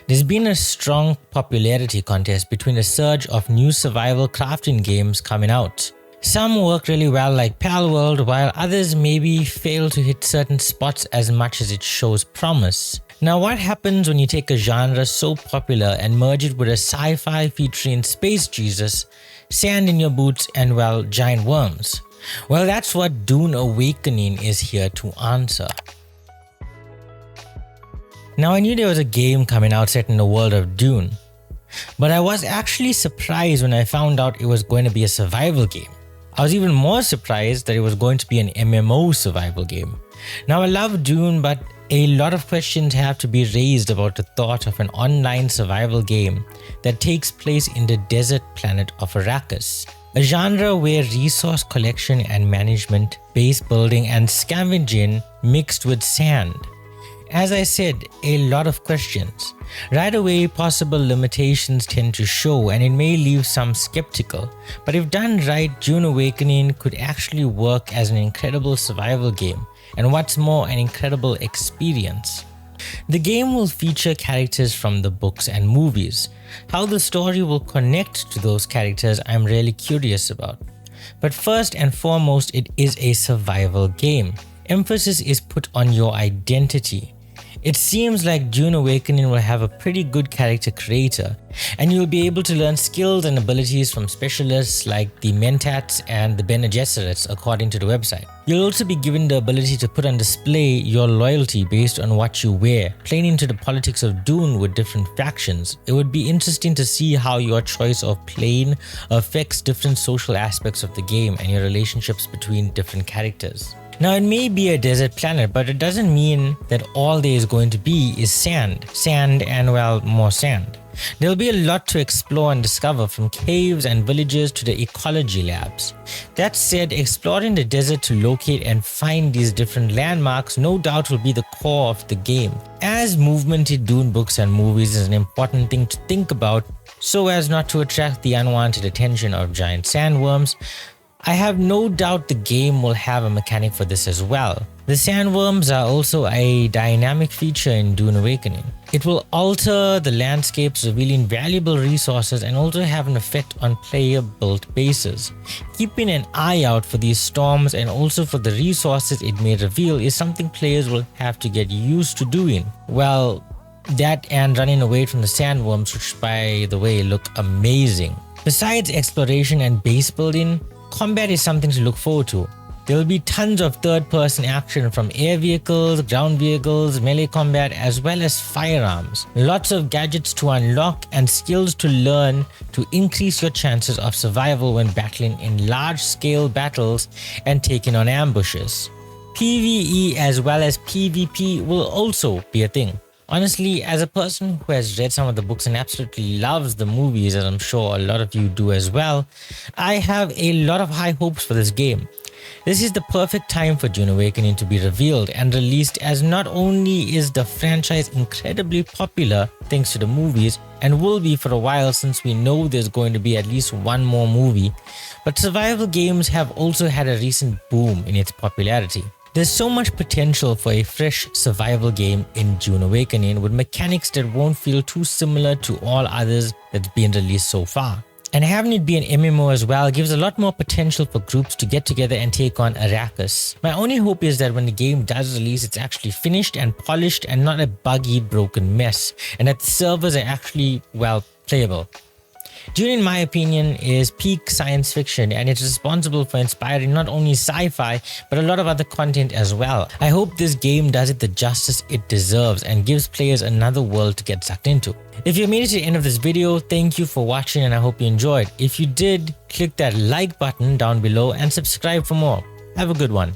There's been a strong popularity contest between a surge of new survival crafting games coming out. Some work really well like Palworld, while others maybe fail to hit certain spots as much as it shows promise. Now, what happens when you take a genre so popular and merge it with a sci-fi featuring space Jesus, sand in your boots, and well, giant worms? Well, that's what Dune Awakening is here to answer. Now, I knew there was a game coming out set in the world of Dune, but I was actually surprised when I found out it was going to be a survival game. I was even more surprised that it was going to be an MMO survival game. Now, I love Dune, but a lot of questions have to be raised about the thought of an online survival game that takes place in the desert planet of Arrakis, a genre where resource collection and management, base building and scavenging mixed with sand. As I said, a lot of questions. Right away, possible limitations tend to show and it may leave some skeptical, but if done right, Dune Awakening could actually work as an incredible survival game, and what's more, an incredible experience. The game will feature characters from the books and movies. How the story will connect to those characters I'm really curious about. But first and foremost, it is a survival game. Emphasis is put on your identity. It seems like Dune Awakening will have a pretty good character creator, and you'll be able to learn skills and abilities from specialists like the Mentats and the Bene Gesserits according to the website. You'll also be given the ability to put on display your loyalty based on what you wear, playing into the politics of Dune with different factions. It would be interesting to see how your choice of playing affects different social aspects of the game and your relationships between different characters. Now, it may be a desert planet, but it doesn't mean that all there is going to be is sand. Sand and, well, more sand. There'll be a lot to explore and discover, from caves and villages to the ecology labs. That said, exploring the desert to locate and find these different landmarks no doubt will be the core of the game, as movement in Dune books and movies is an important thing to think about so as not to attract the unwanted attention of giant sandworms. I have no doubt the game will have a mechanic for this as well. The sandworms are also a dynamic feature in Dune Awakening. It will alter the landscapes, revealing valuable resources and also have an effect on player-built bases. Keeping an eye out for these storms and also for the resources it may reveal is something players will have to get used to doing. Well, that and running away from the sandworms, which by the way look amazing. Besides exploration and base building, combat is something to look forward to. There will be tons of third-person action from air vehicles, ground vehicles, melee combat, as well as firearms. Lots of gadgets to unlock and skills to learn to increase your chances of survival when battling in large-scale battles and taking on ambushes. PvE as well as PvP will also be a thing. Honestly, as a person who has read some of the books and absolutely loves the movies, as I'm sure a lot of you do as well, I have a lot of high hopes for this game. This is the perfect time for Dune Awakening to be revealed and released, as not only is the franchise incredibly popular thanks to the movies and will be for a while since we know there's going to be at least one more movie, but survival games have also had a recent boom in its popularity. There's so much potential for a fresh survival game in Dune Awakening with mechanics that won't feel too similar to all others that's been released so far. And having it be an MMO as well gives a lot more potential for groups to get together and take on Arrakis. My only hope is that when the game does release, it's actually finished and polished and not a buggy, broken mess, and that the servers are actually, well, playable. Dune, in my opinion, is peak science fiction, and it's responsible for inspiring not only sci-fi but a lot of other content as well. I hope this game does it the justice it deserves and gives players another world to get sucked into. If you made it to the end of this video, thank you for watching and I hope you enjoyed. If you did, click that like button down below and subscribe for more. Have a good one.